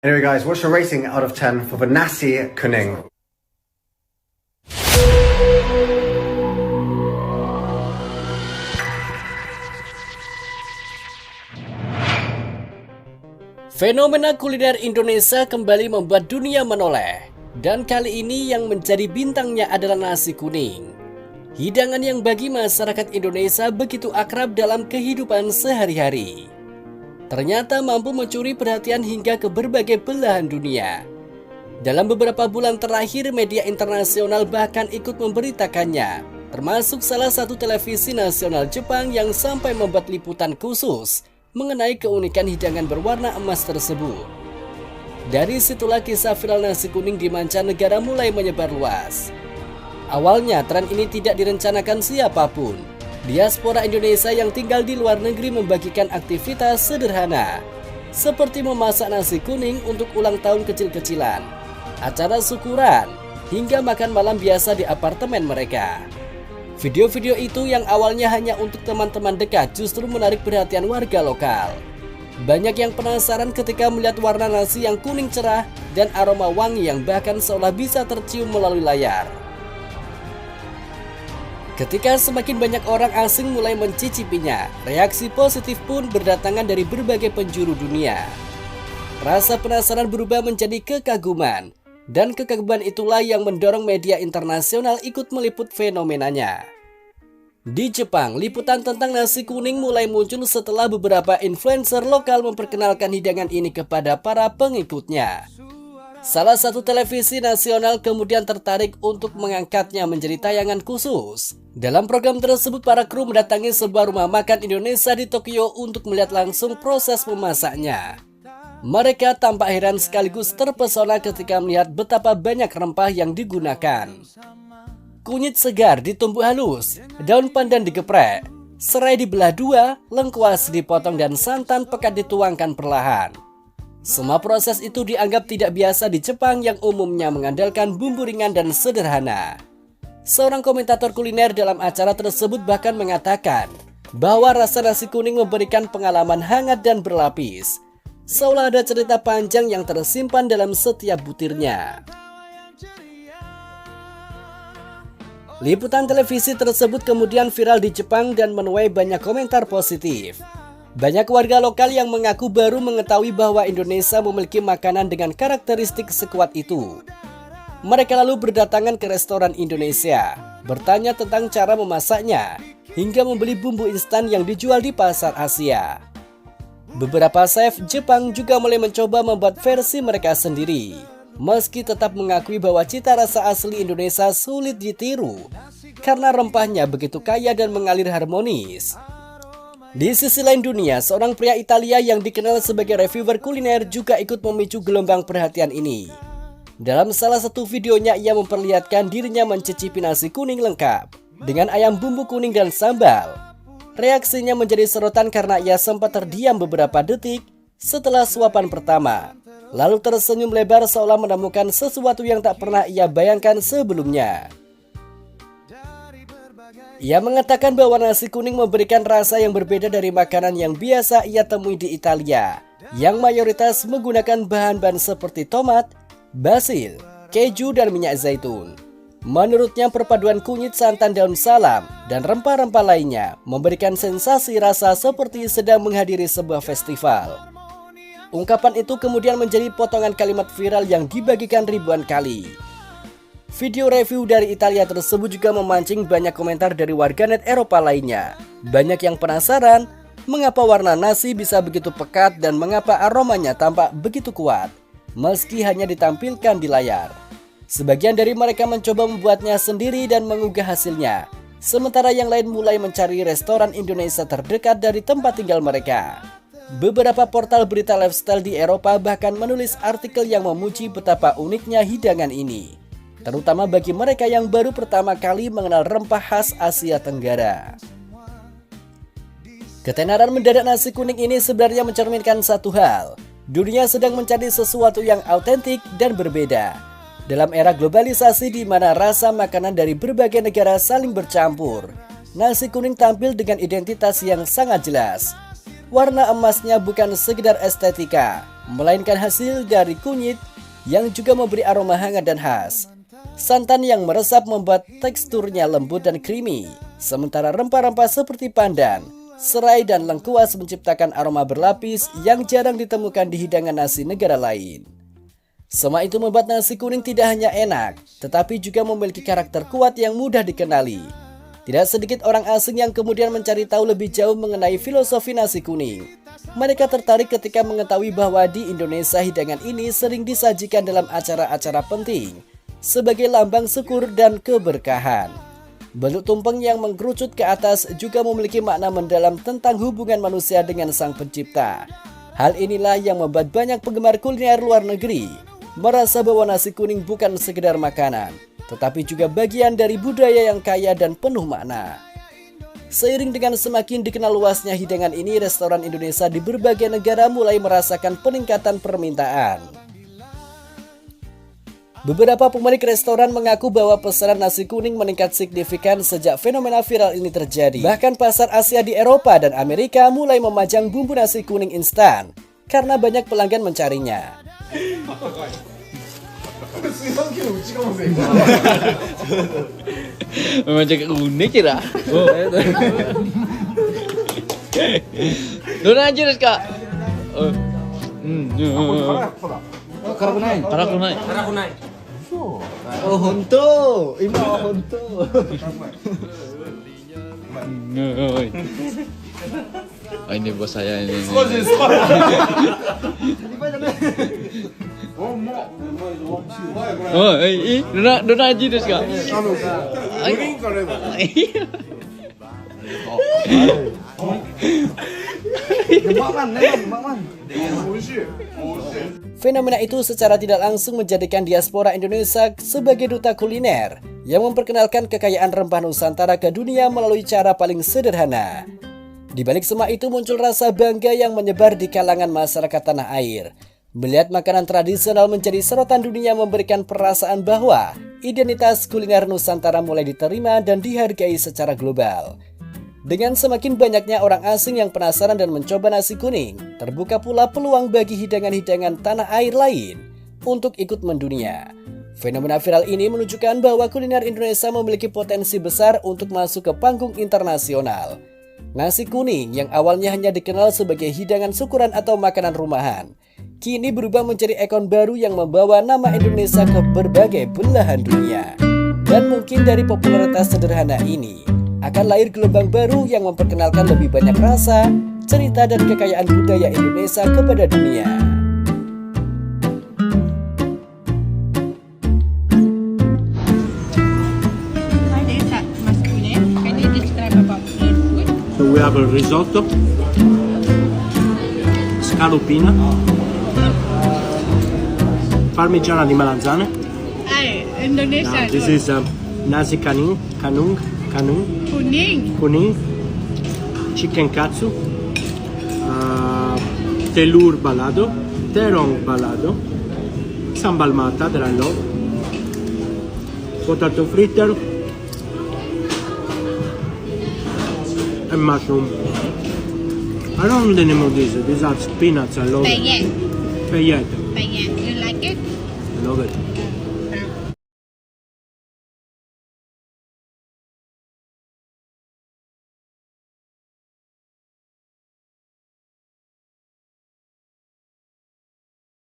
Anyway guys, what's your rating out of 10 for the nasi kuning? Fenomena kuliner Indonesia kembali membuat dunia menoleh. Dan kali ini yang menjadi bintangnya adalah nasi kuning. Hidangan yang bagi masyarakat Indonesia begitu akrab dalam kehidupan sehari-hari. Ternyata mampu mencuri perhatian hingga ke berbagai belahan dunia. Dalam beberapa bulan terakhir, media internasional bahkan ikut memberitakannya, termasuk salah satu televisi nasional Jepang yang sampai membuat liputan khusus mengenai keunikan hidangan berwarna emas tersebut. Dari situlah kisah viral nasi kuning di mancanegara mulai menyebar luas. Awalnya tren ini tidak direncanakan siapapun. Diaspora Indonesia yang tinggal di luar negeri membagikan aktivitas sederhana, seperti memasak nasi kuning untuk ulang tahun kecil-kecilan, acara syukuran, hingga makan malam biasa di apartemen mereka. Video-video itu yang awalnya hanya untuk teman-teman dekat justru menarik perhatian warga lokal. Banyak yang penasaran ketika melihat warna nasi yang kuning cerah dan aroma wangi yang bahkan seolah bisa tercium melalui layar. Ketika semakin banyak orang asing mulai mencicipinya, reaksi positif pun berdatangan dari berbagai penjuru dunia. Rasa penasaran berubah menjadi kekaguman, dan kekaguman itulah yang mendorong media internasional ikut meliput fenomenanya. Di Jepang, liputan tentang nasi kuning mulai muncul setelah beberapa influencer lokal memperkenalkan hidangan ini kepada para pengikutnya. Salah satu televisi nasional kemudian tertarik untuk mengangkatnya menjadi tayangan khusus. Dalam program tersebut, para kru mendatangi sebuah rumah makan Indonesia di Tokyo untuk melihat langsung proses memasaknya. Mereka tampak heran sekaligus terpesona ketika melihat betapa banyak rempah yang digunakan. Kunyit segar ditumbuk halus, daun pandan digeprek, serai dibelah dua, lengkuas dipotong dan santan pekat dituangkan perlahan. Semua proses itu dianggap tidak biasa di Jepang yang umumnya mengandalkan bumbu ringan dan sederhana. Seorang komentator kuliner dalam acara tersebut bahkan mengatakan bahwa rasa nasi kuning memberikan pengalaman hangat dan berlapis, seolah ada cerita panjang yang tersimpan dalam setiap butirnya. Liputan televisi tersebut kemudian viral di Jepang dan menuai banyak komentar positif. Banyak warga lokal yang mengaku baru mengetahui bahwa Indonesia memiliki makanan dengan karakteristik sekuat itu. Mereka lalu berdatangan ke restoran Indonesia, bertanya tentang cara memasaknya, hingga membeli bumbu instan yang dijual di pasar Asia. Beberapa chef Jepang juga mulai mencoba membuat versi mereka sendiri, meski tetap mengakui bahwa cita rasa asli Indonesia sulit ditiru, karena rempahnya begitu kaya dan mengalir harmonis. Di sisi lain dunia, seorang pria Italia yang dikenal sebagai reviewer kuliner juga ikut memicu gelombang perhatian ini. Dalam salah satu videonya, ia memperlihatkan dirinya mencicipi nasi kuning lengkap dengan ayam bumbu kuning dan sambal. Reaksinya menjadi sorotan karena ia sempat terdiam beberapa detik setelah suapan pertama, lalu tersenyum lebar seolah menemukan sesuatu yang tak pernah ia bayangkan sebelumnya. Ia mengatakan bahwa nasi kuning memberikan rasa yang berbeda dari makanan yang biasa ia temui di Italia, yang mayoritas menggunakan bahan-bahan seperti tomat, basil, keju, dan minyak zaitun. Menurutnya, perpaduan kunyit, santan, daun salam, dan rempah-rempah lainnya memberikan sensasi rasa seperti sedang menghadiri sebuah festival. Ungkapan itu kemudian menjadi potongan kalimat viral yang dibagikan ribuan kali. Video review dari Italia tersebut juga memancing banyak komentar dari warganet Eropa lainnya. Banyak yang penasaran mengapa warna nasi bisa begitu pekat dan mengapa aromanya tampak begitu kuat, meski hanya ditampilkan di layar. Sebagian dari mereka mencoba membuatnya sendiri dan mengunggah hasilnya, sementara yang lain mulai mencari restoran Indonesia terdekat dari tempat tinggal mereka. Beberapa portal berita lifestyle di Eropa bahkan menulis artikel yang memuji betapa uniknya hidangan ini, terutama bagi mereka yang baru pertama kali mengenal rempah khas Asia Tenggara. Ketenaran mendadak nasi kuning ini sebenarnya mencerminkan satu hal: dunia sedang mencari sesuatu yang autentik dan berbeda. Dalam era globalisasi di mana rasa makanan dari berbagai negara saling bercampur, nasi kuning tampil dengan identitas yang sangat jelas. Warna emasnya bukan sekedar estetika, melainkan hasil dari kunyit yang juga memberi aroma hangat dan khas. Santan yang meresap membuat teksturnya lembut dan creamy, sementara rempah-rempah seperti pandan, serai, dan lengkuas menciptakan aroma berlapis yang jarang ditemukan di hidangan nasi negara lain. Semua itu membuat nasi kuning tidak hanya enak, tetapi juga memiliki karakter kuat yang mudah dikenali. Tidak sedikit orang asing yang kemudian mencari tahu lebih jauh mengenai filosofi nasi kuning. Mereka tertarik ketika mengetahui bahwa di Indonesia hidangan ini sering disajikan dalam acara-acara penting sebagai lambang syukur dan keberkahan. Bentuk tumpeng yang mengkerucut ke atas juga memiliki makna mendalam tentang hubungan manusia dengan Sang Pencipta. Hal inilah yang membuat banyak penggemar kuliner luar negeri merasa bahwa nasi kuning bukan sekedar makanan, tetapi juga bagian dari budaya yang kaya dan penuh makna. Seiring dengan semakin dikenal luasnya hidangan ini, restoran Indonesia di berbagai negara mulai merasakan peningkatan permintaan. Beberapa pemilik restoran mengaku bahwa pesanan nasi kuning meningkat signifikan sejak fenomena viral ini terjadi. Bahkan pasar Asia di Eropa dan Amerika mulai memajang bumbu nasi kuning instan karena banyak pelanggan mencarinya. Memang unik kira. Dona aja deh kak. Karakunai. Oh, honto! Ima honto! Oh, ini bos saya ini. Oh, Dona aja deh kak. Fenomena itu secara tidak langsung menjadikan diaspora Indonesia sebagai duta kuliner yang memperkenalkan kekayaan rempah Nusantara ke dunia melalui cara paling sederhana. Di balik semua itu muncul rasa bangga yang menyebar di kalangan masyarakat tanah air. Melihat makanan tradisional menjadi sorotan dunia memberikan perasaan bahwa identitas kuliner Nusantara mulai diterima dan dihargai secara global. Dengan semakin banyaknya orang asing yang penasaran dan mencoba nasi kuning, terbuka pula peluang bagi hidangan-hidangan tanah air lain untuk ikut mendunia. Fenomena viral ini menunjukkan bahwa kuliner Indonesia memiliki potensi besar untuk masuk ke panggung internasional. Nasi kuning yang awalnya hanya dikenal sebagai hidangan syukuran atau makanan rumahan, kini berubah menjadi ikon baru yang membawa nama Indonesia ke berbagai belahan dunia. Dan mungkin dari popularitas sederhana ini akan lahir gelombang baru yang memperkenalkan lebih banyak rasa, cerita, dan kekayaan budaya Indonesia kepada dunia. So we have a risotto, scallopina, parmigiana di melanzane. Indonesia. This is nasi kanung, kuning, chicken katsu, telur balado, terong balado, sambal mata that I love, potato fritter, and mushroom. I don't know the name of this. These are peanuts. I love it. Paella. Paella. You like it? I love it.